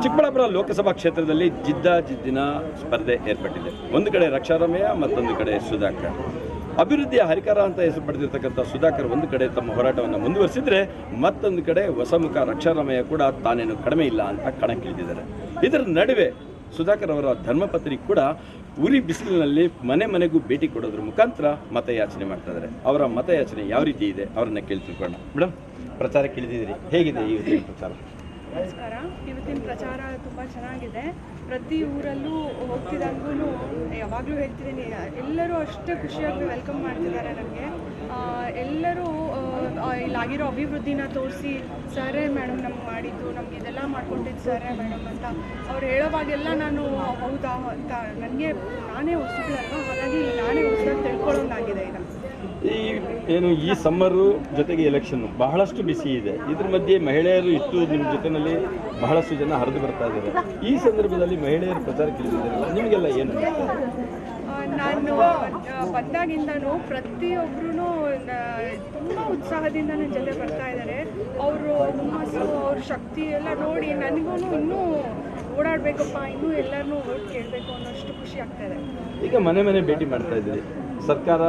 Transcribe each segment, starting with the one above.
ಚಿಕ್ಕಬಳ್ಳಾಪುರ ಲೋಕಸಭಾ ಕ್ಷೇತ್ರದಲ್ಲಿ ಜಿದ್ದಿನ ಸ್ಪರ್ಧೆ ಏರ್ಪಟ್ಟಿದೆ. ಒಂದು ಕಡೆ ರಕ್ಷಾರಾಮಯ್ಯ, ಮತ್ತೊಂದು ಕಡೆ ಸುಧಾಕರ್. ಅಭಿವೃದ್ಧಿಯ ಹರಿಕಾರ ಅಂತ ಹೆಸರು ಪಡೆದಿರ್ತಕ್ಕಂಥ ಸುಧಾಕರ್ ಒಂದು ಕಡೆ ತಮ್ಮ ಹೋರಾಟವನ್ನು ಮುಂದುವರಿಸಿದರೆ, ಮತ್ತೊಂದು ಕಡೆ ಹೊಸಮುಖ ರಕ್ಷಾರಾಮಯ್ಯ ಕೂಡ ತಾನೇನು ಕಡಿಮೆ ಇಲ್ಲ ಅಂತ ಕಣಕ್ಕಿಳಿದಿದ್ದಾರೆ. ಇದರ ನಡುವೆ ಸುಧಾಕರ್ ಅವರ ಧರ್ಮಪತ್ನಿ ಕೂಡ ಉರಿ ಬಿಸಿಲಿನಲ್ಲಿ ಮನೆ ಮನೆಗೂ ಭೇಟಿ ಕೊಡೋದ್ರ ಮುಖಾಂತರ ಮತಯಾಚನೆ ಮಾಡ್ತಾ ಇದ್ದಾರೆ. ಅವರ ಮತಯಾಚನೆ ಯಾವ ರೀತಿ ಇದೆ ಅವರನ್ನ ಕೇಳಿ ತಿಳ್ಕೊಳ್ಳೋಣ. ಮೇಡಮ್, ಪ್ರಚಾರಕ್ಕೆ ಇಳಿದಿದ್ದೀರಿ, ಹೇಗಿದೆ ಈ ಪ್ರಚಾರ? ನಮಸ್ಕಾರ. ಇವತ್ತಿನ ಪ್ರಚಾರ ತುಂಬ ಚೆನ್ನಾಗಿದೆ. ಪ್ರತಿ ಊರಲ್ಲೂ ಹೋಗ್ತಿದ್ದಂಗೂ ಯಾವಾಗಲೂ ಹೇಳ್ತಿದ್ದೀನಿ, ಎಲ್ಲರೂ ಅಷ್ಟೇ ಖುಷಿಯಾಗಿ ವೆಲ್ಕಮ್ ಮಾಡ್ತಿದ್ದಾರೆ ನನಗೆ. ಎಲ್ಲರೂ ಇಲ್ಲಾಗಿರೋ ಅಭಿವೃದ್ಧಿನ ತೋರಿಸಿ, ಸರೇ ಮೇಡಮ್ ನಮ್ಗೆ ಮಾಡಿದ್ದು, ನಮ್ಗೆ ಇದೆಲ್ಲ ಮಾಡ್ಕೊಂಡಿದ್ದು ಸರೇ ಮೇಡಮ್ ಅಂತ ಅವ್ರು ಹೇಳೋವಾಗೆಲ್ಲ ನಾನು ಹೌದಾ ಅಂತ ನಾನೇ ಹೊಸಗಳಲ್ವ, ಹಾಗಾಗಿ ನಾನೇ ಹೊಸದಾಗಿ ತಿಳ್ಕೊಳ್ಳೋಂಗಾಗಿದೆ. ಈ ಸಮ್ಮರು ಜೊತೆಗೆ ಎಲೆಕ್ಷನ್ ಬಹಳಷ್ಟು ಬಿಸಿ ಇದೆ. ಇದ್ರ ಮಧ್ಯೆ ಮಹಿಳೆಯರು ಇಷ್ಟು ನಿಮ್ಮ ಜೊತೆಯಲ್ಲಿ ಬಹಳಷ್ಟು ಜನ ಹರಿದು ಬರ್ತಾ ಇದ್ದಾರೆ. ಈ ಸಂದರ್ಭದಲ್ಲಿ ಮಹಿಳೆಯರು ಪ್ರಚಾರಕ್ಕೆ ಇಳಿದಿದ್ದಾರಲ್ಲ, ನಿಮಗೆಲ್ಲ ಏನು? ನಾನು ಬಂದಾಗಿಂದನೂ ಪ್ರತಿಯೊಬ್ಬರೂ ತುಂಬ ಉತ್ಸಾಹದಿಂದ ನನ್ನ ಜೊತೆ ಬರ್ತಾ ಇದ್ದಾರೆ. ಅವರು ಹುಮ್ಮಸ್ಸು, ಅವ್ರ ಶಕ್ತಿ ಎಲ್ಲ ನೋಡಿ ನನಗೂ ಇನ್ನೂ ಓಡಾಡಬೇಕಪ್ಪ, ಇನ್ನೂ ಎಲ್ಲರನ್ನೂ ಓಟ್ ಕೇಳಬೇಕು ಅನ್ನೋಷ್ಟು ಖುಷಿ ಆಗ್ತಾಯಿದೆ. ಈಗ ಮನೆ ಮನೆ ಭೇಟಿ ಮಾಡ್ತಾ ಇದ್ದೀರಿ. ಸರ್ಕಾರ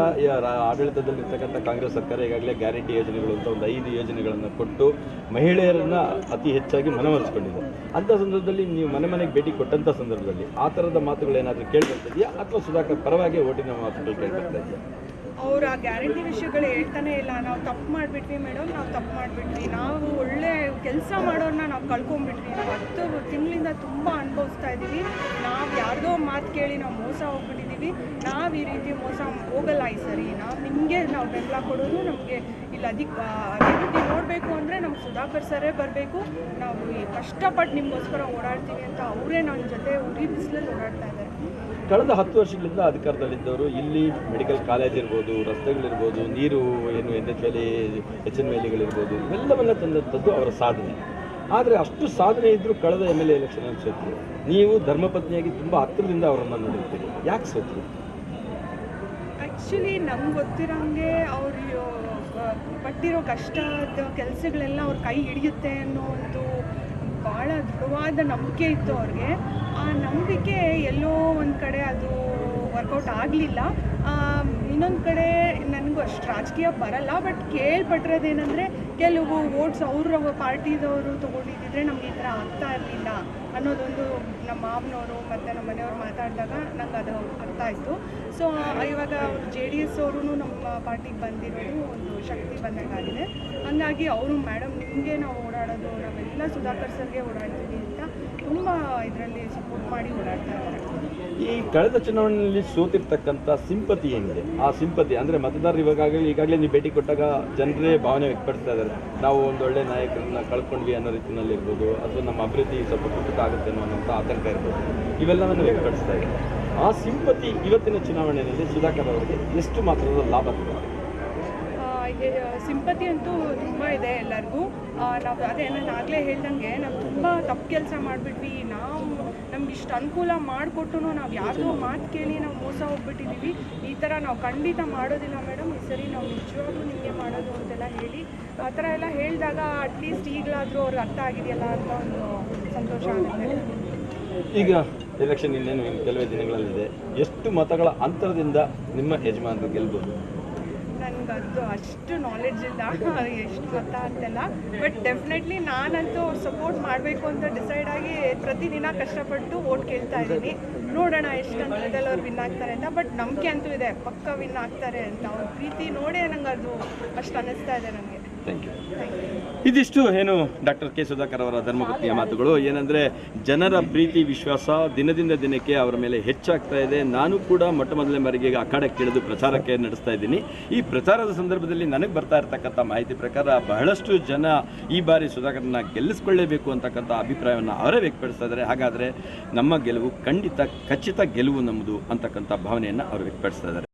ಆಡಳಿತದಲ್ಲಿರ್ತಕ್ಕಂಥ ಕಾಂಗ್ರೆಸ್ ಸರ್ಕಾರ ಈಗಾಗಲೇ ಗ್ಯಾರಂಟಿ ಯೋಜನೆಗಳು ಅಂತ ಒಂದು 5 ಯೋಜನೆಗಳನ್ನು ಕೊಟ್ಟು ಮಹಿಳೆಯರನ್ನು ಅತಿ ಹೆಚ್ಚಾಗಿ ಮನವೊಲಿಸಿಕೊಂಡಿದೆ. ಅಂಥ ಸಂದರ್ಭದಲ್ಲಿ ನೀವು ಮನೆ ಮನೆಗೆ ಭೇಟಿ ಕೊಟ್ಟಂಥ ಸಂದರ್ಭದಲ್ಲಿ ಆ ಥರದ ಮಾತುಗಳೇನಾದರೂ ಕೇಳಿಬರ್ತಿದೆಯಾ, ಅಥವಾ ಸುಧಾಕರ್ ಪರವಾಗಿ ಓಟಿನ ಮಾತುಗಳು ಕೇಳಿಬರ್ತಾ ಇದೆಯಾ? ಅವ್ರು ಆ ಗ್ಯಾರಂಟಿ ವಿಷಯಗಳು ಹೇಳ್ತಾನೆ ಇಲ್ಲ. ನಾವು ತಪ್ಪು ಮಾಡಿಬಿಟ್ವಿ ಮೇಡಮ್, ನಾವು ತಪ್ಪು ಮಾಡಿಬಿಟ್ವಿ, ನಾವು ಒಳ್ಳೆ ಕೆಲಸ ಮಾಡೋರನ್ನ ನಾವು ಕಳ್ಕೊಂಡ್ಬಿಟ್ವಿ, ನಾವು 10 ತಿಂಗಳಿಂದ ತುಂಬ ಅನುಭವಿಸ್ತಾ ಇದ್ದೀವಿ, ನಾವು ಯಾರ್ದೋ ಮಾತು ಕೇಳಿ ನಾವು ಮೋಸ ಹೋಗ್ಬಿಟ್ಟಿದ್ದೀವಿ, ನಾವು ಈ ರೀತಿ ಮೋಸ ಹೋಗಲ್ಲ ಈ ಸರಿ, ನಾವು ಬೆಂಬಲ ಕೊಡೋದು, ನಮಗೆ ಇಲ್ಲಿ ಅಭಿವೃದ್ಧಿ ನೋಡಬೇಕು ಅಂದರೆ ನಮ್ಗೆ ಸುಧಾಕರ್ ಸರೇ ಬರಬೇಕು, ನಾವು ಕಷ್ಟಪಟ್ಟು ನಿಮಗೋಸ್ಕರ ಓಡಾಡ್ತೀವಿ ಅಂತ ಅವರೇ ನನ್ನ ಜೊತೆ ಉರಿ ಬಿಸಿಲಲ್ಲಿ ಓಡಾಡ್ತಾ ಇದ್ದಾರೆ. ಕಳೆದ 10 ವರ್ಷಗಳಿಂದ ಅಧಿಕಾರದಲ್ಲಿದ್ದವರು ಇಲ್ಲಿ ಮೆಡಿಕಲ್ ಕಾಲೇಜ್ ಇರ್ಬೋದು, ರಸ್ತೆಗಳಿರ್ಬೋದು, ನೀರು HMLಗಳಿರ್ಬೋದು, ಇವೆಲ್ಲವನ್ನ ತಂದಂಥದ್ದು ಅವರ ಸಾಧನೆ. ಆದರೆ ಅಷ್ಟು ಸಾಧನೆ ಇದ್ದರೂ ಕಳೆದ MLA ಎಲೆಕ್ಷನಲ್ಲಿ ಸೋತರು. ನೀವು ಧರ್ಮಪತ್ನಿಯಾಗಿ ತುಂಬ ಹತ್ತಿರದಿಂದ ಅವರನ್ನು ನೋಡಿರ್ತೀರಿ, ಯಾಕೆ ಸೋತರು? ಆ್ಯಕ್ಚುಲಿ ನಮ್ಗೆ ಗೊತ್ತಿರೋಂಗೆ ಅವರು ಪಟ್ಟಿರೋ ಕಷ್ಟದ ಕೆಲಸಗಳೆಲ್ಲ ಅವ್ರ ಕೈ ಹಿಡಿಯುತ್ತೆ ಅನ್ನೋ ಒಂದು ಭಾಳ ದೃಢವಾದ ನಂಬಿಕೆ ಇತ್ತು ಅವ್ರಿಗೆ. ಆ ನಂಬಿಕೆ ಎಲ್ಲೋ ಒಂದು ಕಡೆ ಅದು ವರ್ಕೌಟ್ ಆಗಲಿಲ್ಲ. ಇನ್ನೊಂದು ಕಡೆ ನನಗೂ ಅಷ್ಟು ರಾಜಕೀಯ ಬರಲ್ಲ, ಬಟ್ ಕೇಳ್ಪಟ್ಟಿರೋದೇನೆಂದರೆ ಕೆಲವು ವೋಟ್ಸ್ ಅವ್ರ ಪಾರ್ಟಿದವರು ತೊಗೊಂಡಿದ್ದಿದ್ರೆ ನಮ್ಗೆ ಈ ಥರ ಆಗ್ತಾ ಇರಲಿಲ್ಲ ಅನ್ನೋದೊಂದು ನಮ್ಮ ಮಾವನವರು ಮತ್ತು ನಮ್ಮ ಮನೆಯವರು ಮಾತಾಡಿದಾಗ ನಂಗೆ ಅದು ಅರ್ಥ ಆಯಿತು. ಸೊ ಇವಾಗ ಅವರು JDS ಅವರು ನಮ್ಮ ಪಾರ್ಟಿಗೆ ಬಂದಿರೋದು ಒಂದು ಶಕ್ತಿ ಬಂದಂಗಾಗಿದೆ. ಹಾಗಾಗಿ ಅವರು ಮೇಡಮ್ ನಿಮಗೆ ನಾವು ಓಡಾಡೋದು, ನಾವೆಲ್ಲ ಸುಧಾಕರ್ ಸರ್ಗೆ ಓಡಾಡ್ತೀವಿ ಅಂತ ತುಂಬ ಇದರಲ್ಲಿ ಸಪೋರ್ಟ್ ಮಾಡಿ ಓಡಾಡ್ತಾ ಇದ್ದಾರೆ. ಈ ಕಳೆದ ಚುನಾವಣೆಯಲ್ಲಿ ಸೋತಿರ್ತಕ್ಕಂಥ ಸಿಂಪತಿ ಏನಿದೆ, ಆ ಸಿಂಪತಿ ಅಂದರೆ ಮತದಾರರು ಈಗಾಗಲೇ ನೀವು ಭೇಟಿ ಕೊಟ್ಟಾಗ ಜನರೇ ಭಾವನೆ ವ್ಯಕ್ತಪಡಿಸ್ತಾ ಇದ್ದಾರೆ, ನಾವು ಒಂದೊಳ್ಳೆ ನಾಯಕರನ್ನ ಕಳ್ಕೊಂಡ್ವಿ ಅನ್ನೋ ರೀತಿಯಲ್ಲಿ ಇರ್ಬೋದು, ಅಥವಾ ನಮ್ಮ ಅಭಿವೃದ್ಧಿ ಸ್ವಲ್ಪ ಕುಸಿತ ಆಗುತ್ತೆ ಅನ್ನೋಂಥ ಆತಂಕ ಇರ್ಬೋದು, ಇವೆಲ್ಲವನ್ನು ವ್ಯಕ್ತಪಡಿಸ್ತಾ ಇದೆ. ಆ ಸಿಂಪತಿ ಇವತ್ತಿನ ಚುನಾವಣೆಯಲ್ಲಿ ಸುಧಾಕರ್ ಅವರಿಗೆ ಎಷ್ಟು ಮಾತ್ರದ ಲಾಭ ಇದೆ? ಸಿಂಪತಿ ಅಂತೂ ತುಂಬ ಇದೆ ಎಲ್ಲರಿಗೂ. ನಾವು ನಾನು ಆಗಲೇ ಹೇಳ್ದಂಗೆ ನಾವು ತುಂಬ ತಪ್ಪು ಕೆಲಸ ಮಾಡಿಬಿಟ್ವಿ, ನಮ್ಗೆ ಇಷ್ಟು ಅನುಕೂಲ ಮಾಡಿಕೊಟ್ಟು ನಾವು ಯಾರ್ದೋ ಮಾತು ಕೇಳಿ ನಾವು ಮೋಸ ಹೋಗ್ಬಿಟ್ಟಿದ್ದೀವಿ, ಈ ಥರ ನಾವು ಖಂಡಿತ ಮಾಡೋದಿಲ್ಲ ಮೇಡಮ್, ಈ ಸರಿ ನಾವು ನಿಜವಾಗ್ಲೂ ನಿಮಗೆ ಮಾಡೋದು ಅಂತೆಲ್ಲ ಹೇಳಿ ಆ ಥರ ಎಲ್ಲ ಹೇಳಿದಾಗ ಅಟ್ಲೀಸ್ಟ್ ಈಗಲಾದರೂ ಅವ್ರಿಗೆ ಅರ್ಥ ಆಗಿದೆಯಲ್ಲ ಅಂತ ಒಂದು ಸಂತೋಷ ಆಗುತ್ತೆ. ಈಗ ಎಲೆಕ್ಷನ್ ಇನ್ನೇನು ಕೆಲವೇ ದಿನಗಳಲ್ಲಿದೆ, ಎಷ್ಟು ಮತಗಳ ಅಂತರದಿಂದ ನಿಮ್ಮ ಯಜಮಾನರು ಗೆಲ್ಬೋದು? ನನಗದು ಅಷ್ಟು ನಾಲೆಡ್ಜ್ ಇಲ್ಲ ಎಷ್ಟು ಮತ ಅಂತೆಲ್ಲ, ಬಟ್ ಡೆಫಿನೆಟ್ಲಿ ನಾನಂತೂ ಅವ್ರು ಸಪೋರ್ಟ್ ಮಾಡಬೇಕು ಅಂತ ಡಿಸೈಡ್ ಆಗಿ ಪ್ರತಿದಿನ ಕಷ್ಟಪಟ್ಟು ಓಟ್ ಕೇಳ್ತಾ ಇದ್ದೀನಿ. ನೋಡೋಣ ಎಷ್ಟು ಅಂತರದಲ್ಲಿ ಅವ್ರು ವಿನ್ ಆಗ್ತಾರೆ ಅಂತ, ಬಟ್ ನಂಬಿಕೆ ಅಂತೂ ಇದೆ ಪಕ್ಕ ವಿನ್ ಆಗ್ತಾರೆ ಅಂತ. ಅವ್ರ ಪ್ರೀತಿ ನೋಡೇ ನಂಗೆ ಅದು ಅಷ್ಟು ಅನ್ನಿಸ್ತಾ ಇದೆ ನನಗೆ. Thank you. ಇದಿಷ್ಟು ಏನು ಡಾಕ್ಟರ್ ಕೆ ಸುಧಾಕರ್ ಅವರ ಧರ್ಮಪತ್ನಿಯ ಮಾತುಗಳು. ಏನಂದರೆ ಜನರ ಪ್ರೀತಿ ವಿಶ್ವಾಸ ದಿನದಿಂದ ದಿನಕ್ಕೆ ಅವರ ಮೇಲೆ ಹೆಚ್ಚಾಗ್ತಾ ಇದೆ. ನಾನು ಕೂಡ ಮೊದಲನೇ ಬಾರಿಗೆ ಅಖಾಡಕ್ಕೆ ಇಳಿದು ಪ್ರಚಾರಕ್ಕೆ ನಡೆಸ್ತಾ ಇದ್ದೀನಿ. ಈ ಪ್ರಚಾರದ ಸಂದರ್ಭದಲ್ಲಿ ನನಗೆ ಬರ್ತಾ ಇರತಕ್ಕಂಥ ಮಾಹಿತಿ ಪ್ರಕಾರ ಬಹಳಷ್ಟು ಜನ ಈ ಬಾರಿ ಸುಧಾಕರ್ನ ಗೆಲ್ಲಿಸ್ಕೊಳ್ಳೇಬೇಕು ಅಂತಕ್ಕಂಥ ಅಭಿಪ್ರಾಯವನ್ನು ಅವರೇ ವ್ಯಕ್ತಪಡಿಸ್ತಾ ಇದ್ದಾರೆ. ಹಾಗಾದರೆ ನಮ್ಮ ಗೆಲುವು ಖಚಿತ ಗೆಲುವು ನಮ್ಮದು ಅಂತಕ್ಕಂಥ ಭಾವನೆಯನ್ನು ಅವರು ವ್ಯಕ್ತಪಡಿಸ್ತಾ ಇದ್ದಾರೆ.